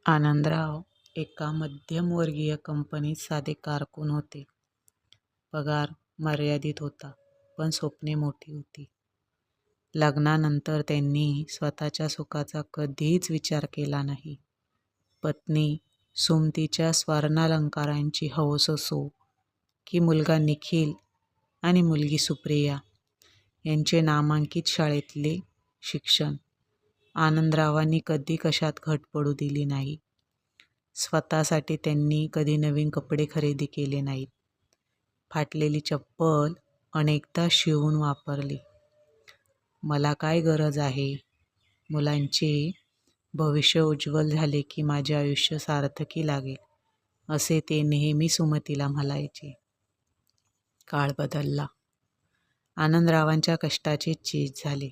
आनंदराव एका मध्यमवर्गीय कंपनीत साधे कारकून होते. पगार मर्यादित होता, पण स्वप्ने मोठी होती. लग्नानंतर त्यांनी स्वतःच्या सुखाचा कधीच विचार केला नाही. पत्नी सुमतीच्या स्वर्णालंकारांची हौस असो, की मुलगा निखिल आणि मुलगी सुप्रिया यांचे नामांकित शाळेतले शिक्षण, आनंदरावांनी कधी कशात घट पडू दिली नाही. स्वतःसाठी त्यांनी कधी नवीन कपडे खरेदी केले नाहीत. फाटलेली चप्पल अनेकदा शिवून वापरली. मला काय गरज आहे? मुलांचे भविष्य उज्ज्वल झाले की माझे आयुष्य सार्थकी लागेल, असे ते नेहमी सुमतीला म्हणायचे. काळ बदलला. आनंदरावांच्या कष्टाचे चीज झाले.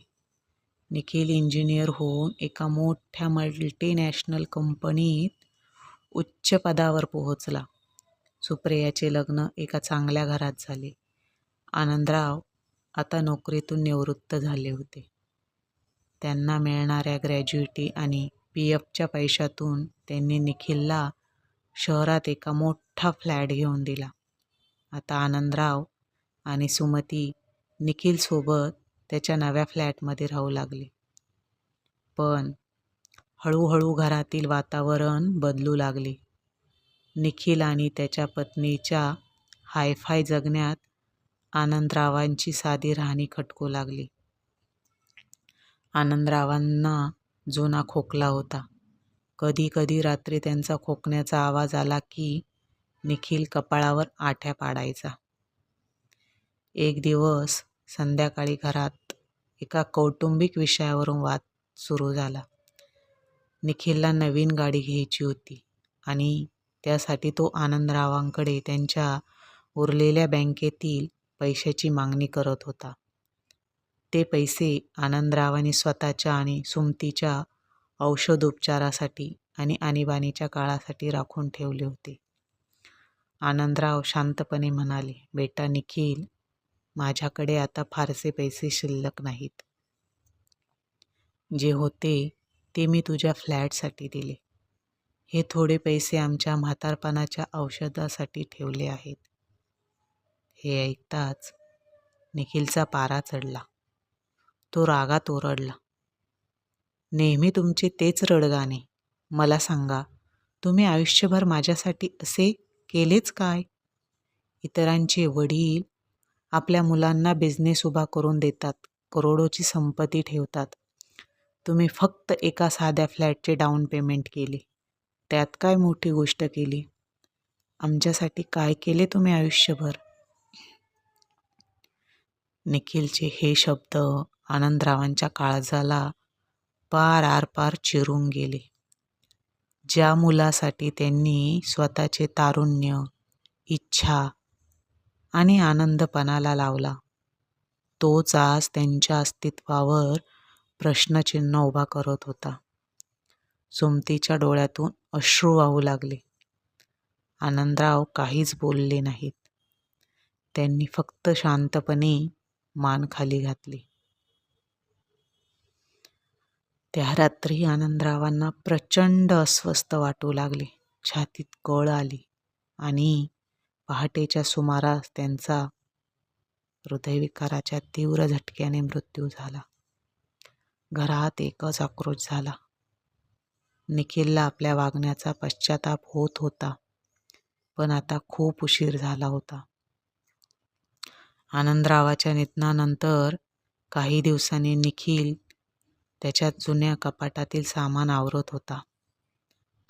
निखिल इंजिनियर होऊन एका मोठ्या मल्टीनॅशनल कंपनीत उच्च पदावर पोहोचला. सुप्रियाचे लग्न एका चांगल्या घरात झाले. आनंदराव आता नोकरीतून निवृत्त झाले होते. त्यांना मिळणाऱ्या ग्रॅज्युइटी आणि PFच्या पैशातून त्यांनी निखिलला शहरात एका मोठा फ्लॅट घेऊन दिला. आता आनंदराव आणि सुमती निखिलसोबत त्याच्या नव्या फ्लॅटमध्ये राहू लागले. पण हळूहळू घरातील वातावरण बदलू लागले. निखिल आणि त्याच्या पत्नीच्या हायफाय जगण्यात आनंदरावांची साधी राहणी खटकू लागली. आनंदरावांना जुना खोकला होता. कधी कधी रात्री त्यांचा खोकण्याचा आवाज आला की निखिल कपाळावर आठ्या पाडायचा. एक दिवस संध्याकाळी घरात एका कौटुंबिक विषयावरून वाद सुरू झाला. निखिलला नवीन गाडी घ्यायची होती आणि त्यासाठी तो आनंदरावांकडे त्यांच्या उरलेल्या बँकेतील पैशाची मागणी करत होता. ते पैसे आनंदरावांनी स्वतःच्या आणि सुमतीच्या औषधोपचारासाठी आणि आणीबाणीच्या काळासाठी राखून ठेवले होते. आनंदराव शांतपणे म्हणाले, बेटा निखिल, माझ्याकडे आता फारसे पैसे शिल्लक नाहीत. जे होते ते मी तुझ्या फ्लॅटसाठी दिले. हे थोडे पैसे आमच्या म्हातारपणाच्या औषधासाठी ठेवले आहेत. हे ऐकताच निखिलचा पारा चढला. तो रागात ओरडला, नेहमी तुमचे तेच रडगाणे. मला सांगा, तुम्ही आयुष्यभर माझ्यासाठी असे केलेच काय? इतरांचे वडील आपल्या मुलांना बिझनेस उभा करून देतात, करोडोची संपत्ती ठेवतात. तुम्ही फक्त एका साध्या फ्लॅटचे डाऊन पेमेंट केले. त्यात काय मोठी गोष्ट केली? आमच्यासाठी काय केले तुम्ही आयुष्यभर? निखिलचे हे शब्द आनंदरावांच्या काळजाला पार आरपार चिरून गेले. ज्या मुलासाठी त्यांनी स्वतःचे तारुण्य, इच्छा आणि आनंद पणाला लावला, तोच आज त्यांच्या अस्तित्वावर प्रश्नचिन्ह उभा करत होता. सुमतीच्या डोळ्यातून अश्रू वाहू लागले. आनंदराव काहीच बोलले नाहीत. त्यांनी फक्त शांतपणे मान खाली घातली. त्या रात्री आनंदरावांना प्रचंड अस्वस्थ वाटू लागले. छातीत कळ आली आणि पहाटेच्या सुमारास त्यांचा हृदयविकाराच्या तीव्र झटक्याने मृत्यू झाला. घरात एकच आक्रोश झाला. निखिलला आपल्या वागण्याचा पश्चाताप होत होता, पण आता खूप उशीर झाला होता. आनंदरावाच्या निधनानंतर काही दिवसांनी निखिल त्याच्या जुन्या कपाटातील सामान आवरत होता.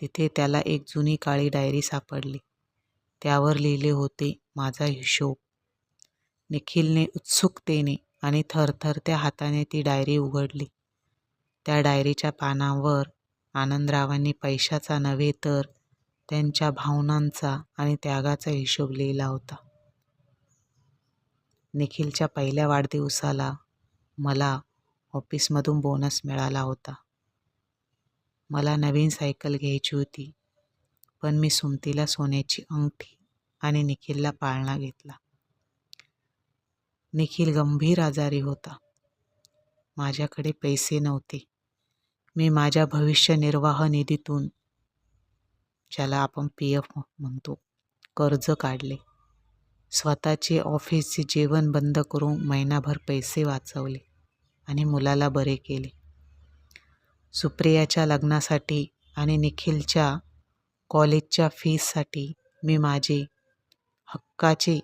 तिथे त्याला एक जुनी काळी डायरी सापडली. त्यावर लिहिले होते, माझा हिशोब. निखिलने उत्सुकतेने आणि थरथरत्या हाताने ती डायरी उघडली. त्या डायरीच्या पानांवर आनंदरावांनी पैशाचा नव्हे तर त्यांच्या भावनांचा आणि त्यागाचा हिशोब लिहिला होता. निखिलच्या पहिल्या वाढदिवसाला मला ऑफिसमधून बोनस मिळाला होता. मला नवीन सायकल घ्यायची होती, पण मी सुमतीला सोन्याची अंगठी आणि निखिलला पाळणा घेतला. निखिल गंभीर आजारी होता. माझ्याकडे पैसे नव्हते. मी माझ्या भविष्य निर्वाह निधीतून ज्याला आपण PF म्हणतो, कर्ज काढले. स्वतःचे ऑफिसचे जेवण बंद करून महिनाभर पैसे वाचवले आणि मुलाला बरे केले. सुप्रियाच्या लग्नासाठी आणि निखिलच्या कॉलेजच्या फीससाठी मी माझे हक्काचे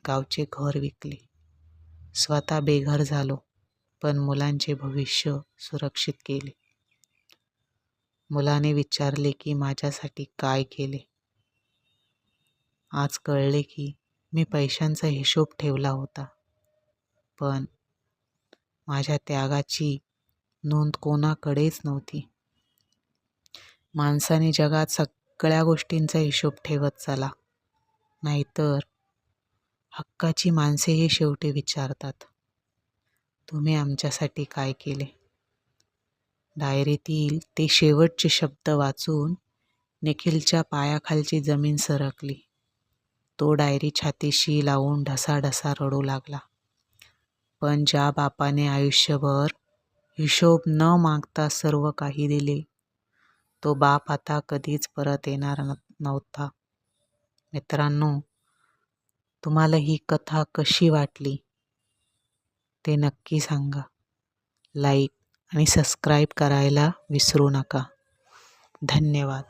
गावचे घर विकले. स्वतः बेघर झालो, पण मुलांचे भविष्य सुरक्षित केले. मुलाने विचारले की माझ्यासाठी काय केले. आज कळले की मी पैशांचा हिशोब ठेवला होता, पण माझ्या त्यागाची नोंद कोणाकडेच नव्हती. माणसाने जगात सगळ्या गोष्टींचा हिशोब ठेवत चला, नाहीतर हक्काची माणसे हे शेवटी विचारतात, तुम्ही आमच्यासाठी काय केले. डायरीतील ते शेवटचे शब्द वाचून निखिलच्या पायाखालची जमीन सरकली. तो डायरी छातीशी लावून ढसाढसा रडू लागला. पण ज्या बापाने आयुष्यभर हिशोब न मागता सर्व काही दिले, तो बाप आता कधीच परत येणार नव्हता. मित्रांनो, तुम्हाला ही कथा कशी वाटली ते नक्की सांगा. लाईक आणि सबस्क्राईब करायला विसरू नका. धन्यवाद.